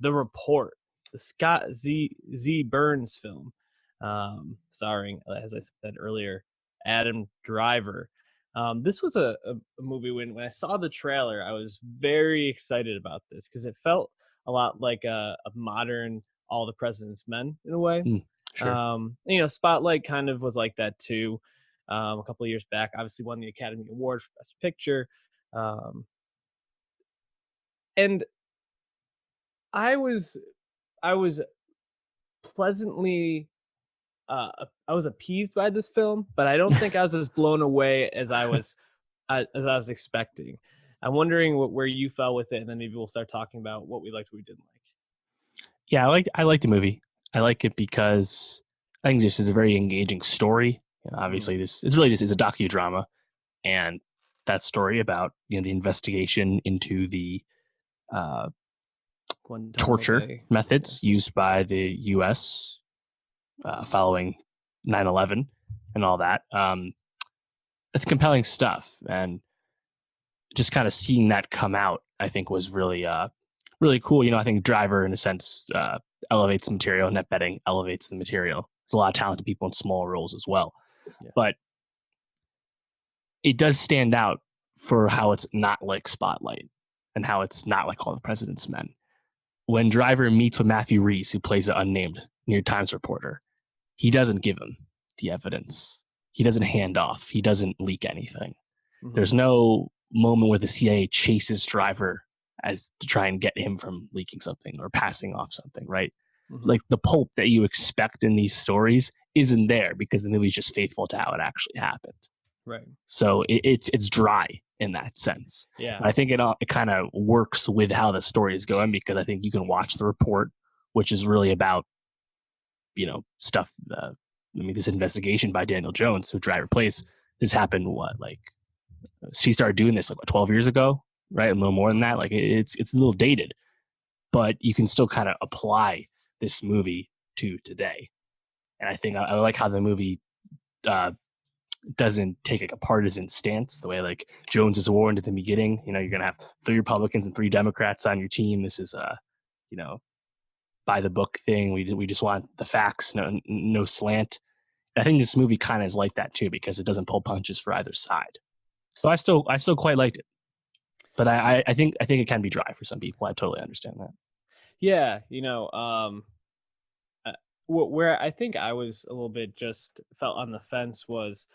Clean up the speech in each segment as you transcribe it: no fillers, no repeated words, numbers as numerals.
The Report, the Scott Z Burns film, starring, as I said earlier, Adam Driver. This was a movie when I saw the trailer, I was very excited about this because it felt a lot like a modern All the President's Men in a way. Sure. Spotlight kind of was like that too. A couple of years back, obviously won the Academy Award for Best Picture. And I was pleasantly I was appeased by this film, but I don't think I was as blown away as I was expecting. I'm wondering where you fell with it, and then maybe we'll start talking about what we liked, what we didn't like. Yeah, I like the movie. I like it because I think this is a very engaging story. Obviously, this is a docudrama, and that story about the investigation into the torture methods used by the U.S. Following 9/11 and all that. It's compelling stuff, and just kind of seeing that come out, I think, was really really cool. I think Driver, in a sense, elevates the material. Net betting elevates the material. There's a lot of talented people in small roles as well. Yeah. But it does stand out for how it's not like Spotlight and how it's not like All the President's Men. When Driver meets with Matthew Reese, who plays an unnamed New York Times reporter, he doesn't give him the evidence. He doesn't hand off. He doesn't leak anything. Mm-hmm. There's no moment where the CIA chases Driver as to try and get him from leaking something or passing off something, right? Mm-hmm. Like the pulp that you expect in these stories isn't there because the movie's just faithful to how it actually happened. Right. So it's dry in that sense. Yeah. And I think it kind of works with how the story is going, because I think you can watch The Report, which is really about, stuff. This investigation by Daniel Jones, who Driver plays. This happened she started doing this 12 years ago, right? A little more than that. It's a little dated, but you can still kind of apply this movie to today. And I think I like how the movie doesn't take a partisan stance the way Jones is warned at the beginning. You're gonna have 3 Republicans and 3 Democrats on your team. This is by the book thing. We just want the facts, no slant. I think this movie kind of is like that too, because it doesn't pull punches for either side. So I still quite liked it, but I think it can be dry for some people. I totally understand that. Yeah, where I think I was a little bit just felt on the fence was,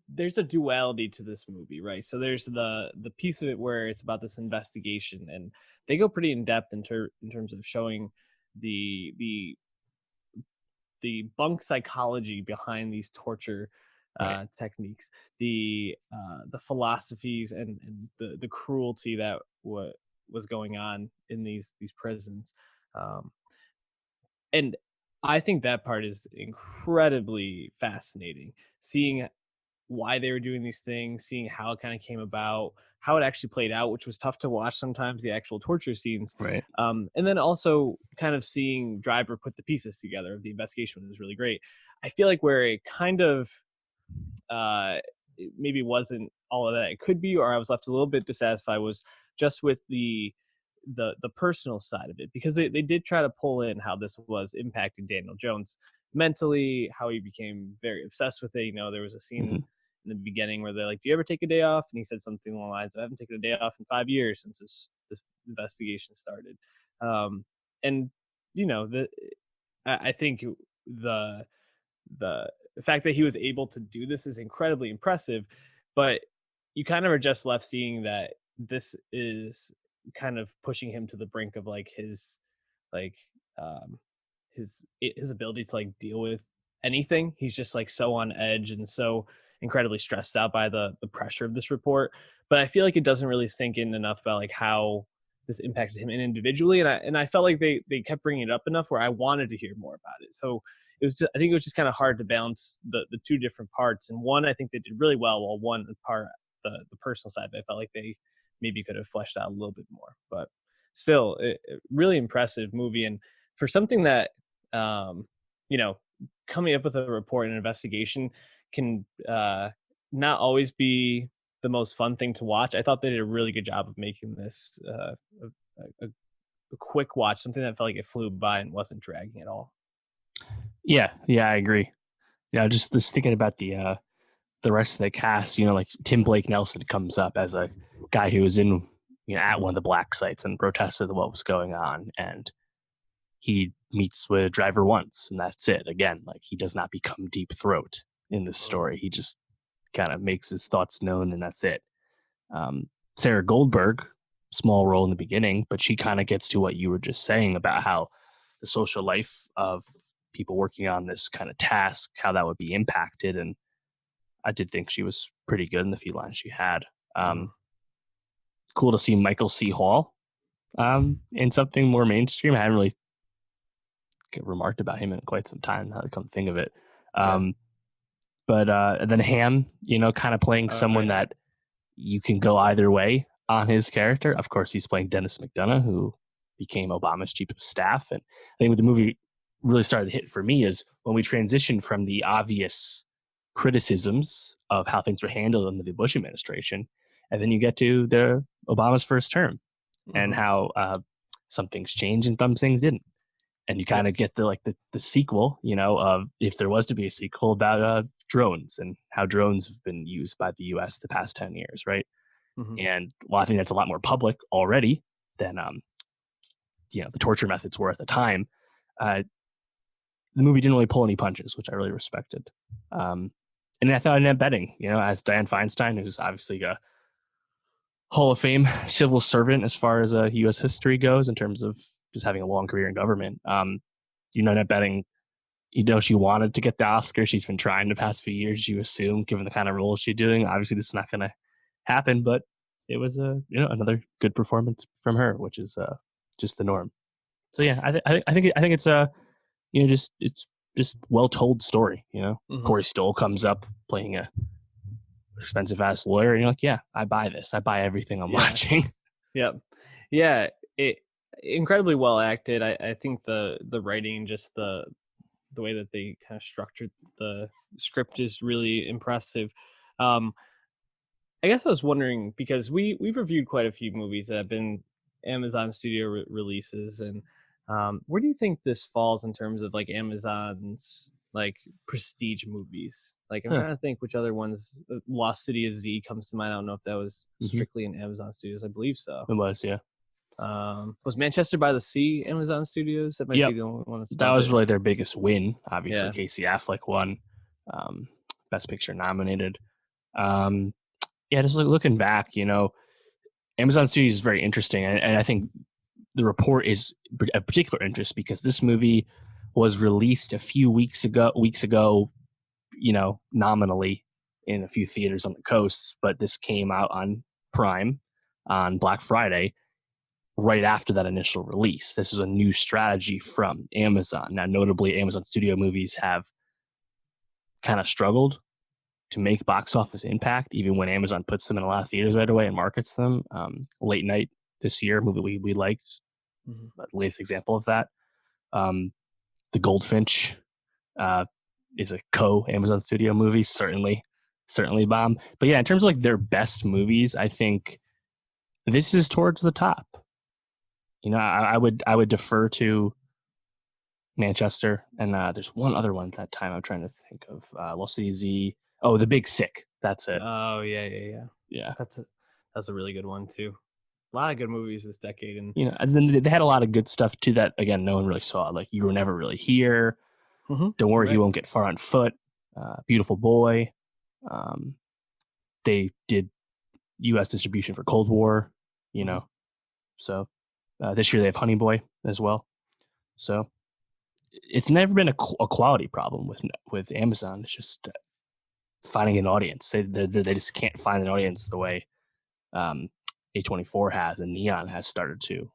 there's a duality to this movie, right? So there's the piece of it where it's about this investigation, and they go pretty in depth in terms of showing the bunk psychology behind these torture techniques, the philosophies and the cruelty that was going on in these prisons, and I think that part is incredibly fascinating, seeing why they were doing these things, seeing how it kind of came about, how it actually played out, which was tough to watch sometimes, the actual torture scenes. Right. And then also kind of seeing Driver put the pieces together of the investigation was really great. I feel like where it kind of it maybe wasn't all of that it could be, or I was left a little bit dissatisfied, was just with the personal side of it, because they did try to pull in how this was impacting Daniel Jones mentally, how he became very obsessed with it. There was a scene in the beginning where they're like, "Do you ever take a day off?" And he said something along the lines of, "I haven't taken a day off in 5 years since this investigation started." And I think the fact that he was able to do this is incredibly impressive, but you kind of are just left seeing that this is kind of pushing him to the brink of his ability to deal with anything. He's just so on edge and so incredibly stressed out by the pressure of this report. But I feel like it doesn't really sink in enough about how this impacted him individually. And I felt like they kept bringing it up enough where I wanted to hear more about it. So I think it was just kind of hard to balance the 2 different parts. And one, I think they did really well, while one part, the personal side, I felt like they maybe could have fleshed out a little bit more. But still, really impressive movie. And for something that, coming up with a report and an investigation can not always be the most fun thing to watch, I thought they did a really good job of making this a, a quick watch, something that felt like it flew by and wasn't dragging at all. Yeah, yeah, I agree. Yeah, just thinking about the rest of the cast, like Tim Blake Nelson comes up as a guy who was in at one of the black sites and protested what was going on, and he meets with driver once, and that's it. Again, like he does not become deep throat in this story. He just kind of makes his thoughts known, and that's it. Sarah Goldberg, small role in the beginning, but she kind of gets to what you were just saying about how the social life of people working on this kind of task, how that would be impacted. And I did think she was pretty good in the few lines she had. Mm-hmm. Cool to see Michael C. Hall in something more mainstream. I hadn't really remarked about him in quite some time, now to come think of it. Yeah. But then Ham, kind of playing someone that you can go either way on his character. Of course, he's playing Dennis McDonough, who became Obama's chief of staff. And I think what the movie really started to hit for me is when we transitioned from the obvious criticisms of how things were handled under the Bush administration, and then you get to the Obama's first term and how some things changed and some things didn't. And you kind of get the sequel, of if there was to be a sequel about drones and how drones have been used by the U.S. the past 10 years, right? Mm-hmm. And I think that's a lot more public already than the torture methods were at the time. The movie didn't really pull any punches, which I really respected. And I thought Annette Bening, as Dianne Feinstein, who's obviously a Hall of Fame civil servant as far as U.S. history goes in terms of just having a long career in government. Annette Bening, she wanted to get the Oscar. She's been trying the past few years, you assume, given the kind of role she's doing. Obviously, this is not going to happen, but it was another good performance from her, which is just the norm. So yeah, I think it's it's just well told story. Corey Stoll comes up playing a expensive ass lawyer, and you're like, yeah, I buy this. I buy everything I'm watching. Yep. Yeah. It incredibly well acted. I think the writing, just the way that they kind of structured the script is really impressive. I guess I was wondering, because we've reviewed quite a few movies that have been Amazon Studio releases, and where do you think this falls in terms of like Amazon's like prestige movies? Like I'm trying to think which other ones. Lost City of Z comes to mind. I don't know if that was strictly in Amazon Studios. I believe so. It was, yeah. Was Manchester by the Sea Amazon Studios? That might be the only one that's that was really their biggest win. Obviously, Yeah. Casey Affleck won Best Picture nominated. Just looking back, Amazon Studios is very interesting, and I think the report is of particular interest because this movie was released a few weeks ago, nominally in a few theaters on the coast, but this came out on Prime on Black Friday right after that initial release. This is a new strategy from Amazon. Now, notably, Amazon Studio movies have kind of struggled to make box office impact, even when Amazon puts them in a lot of theaters right away and markets them. Late Night this year, movie we liked, the latest example of that. The Goldfinch is a Amazon Studio movie, certainly bomb. But yeah, in terms of like their best movies, I think this is towards the top. I would defer to Manchester, and there's one other one at that time I'm trying to think of. Lost City Z. Oh, The Big Sick. That's it. Oh yeah. That's a really good one too. A lot of good movies this decade, and then they had a lot of good stuff too that again no one really saw. Like You Were Never Really Here. Don't Worry, You Won't Get Far on Foot. Beautiful Boy. They did U.S. distribution for Cold War. So this year they have Honey Boy as well. So it's never been a quality problem with Amazon. It's just finding an audience. They just can't find an audience the way A24 has and Neon has started to.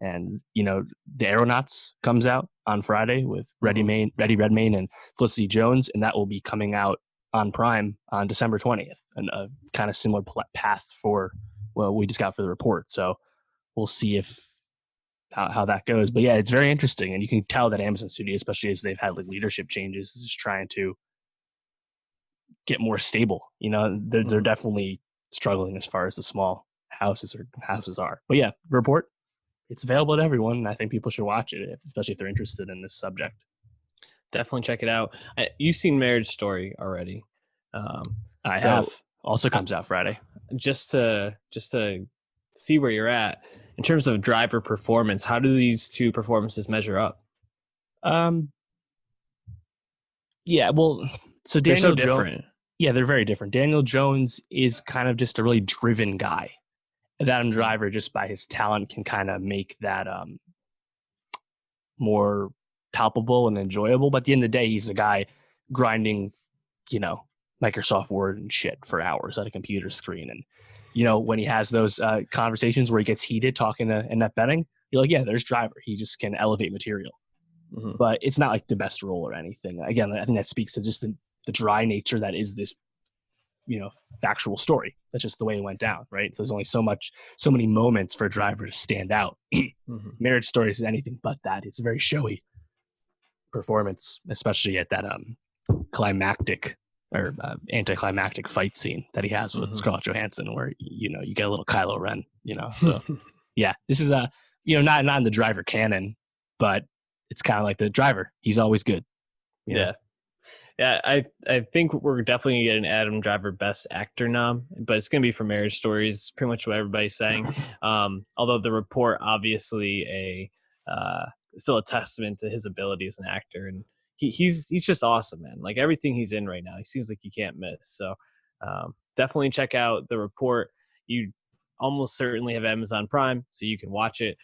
And The Aeronauts comes out on Friday with Eddie Redmayne and Felicity Jones, and that will be coming out on Prime on December 20th, and a kind of similar path for we just got for the report. So we'll see how that goes. But yeah, it's very interesting, and you can tell that Amazon Studio, especially as they've had like leadership changes, is just trying to get more stable. They're definitely struggling as far as the small houses are. But yeah, report. it's available to everyone, and I think people should watch it, especially if they're interested in this subject. Definitely check it out. You've seen Marriage Story already, I so have. Also uh, comes out Friday. just to see where you're at in terms of driver performance. How do these two performances measure up? Um, yeah, well, so They're so Daniel Jones, different. yeah, they're very different. Daniel Jones is kind of just a really driven guy. And Adam Driver, just by his talent, can kind of make that more palpable and enjoyable. But at the end of the day, he's a guy grinding, you know, Microsoft Word and shit for hours at a computer screen. And, when he has those conversations where he gets heated talking to in net betting, you're like, yeah, there's Driver. He just can elevate material. Mm-hmm. But it's not like the best role or anything. Again, I think that speaks to just the dry nature that is this, factual story. That's just the way it went down, right? So there's only so many moments for a Driver to stand out. Mm-hmm. Marriage Story is anything but that. It's a very showy performance, especially at that climactic or anticlimactic fight scene that he has with Mm-hmm. Scarlett Johansson, where you get a little Kylo Ren. So yeah, this is not in the Driver canon, but it's kind of like the Driver. He's always good. Yeah. Yeah, I think we're definitely gonna get an Adam Driver Best Actor nom, but it's gonna be for Marriage Stories. Pretty much what everybody's saying. Although the report obviously still a testament to his ability as an actor, and he's just awesome, man. Like everything he's in right now, he seems like you can't miss. So definitely check out the report. You almost certainly have Amazon Prime, so you can watch it.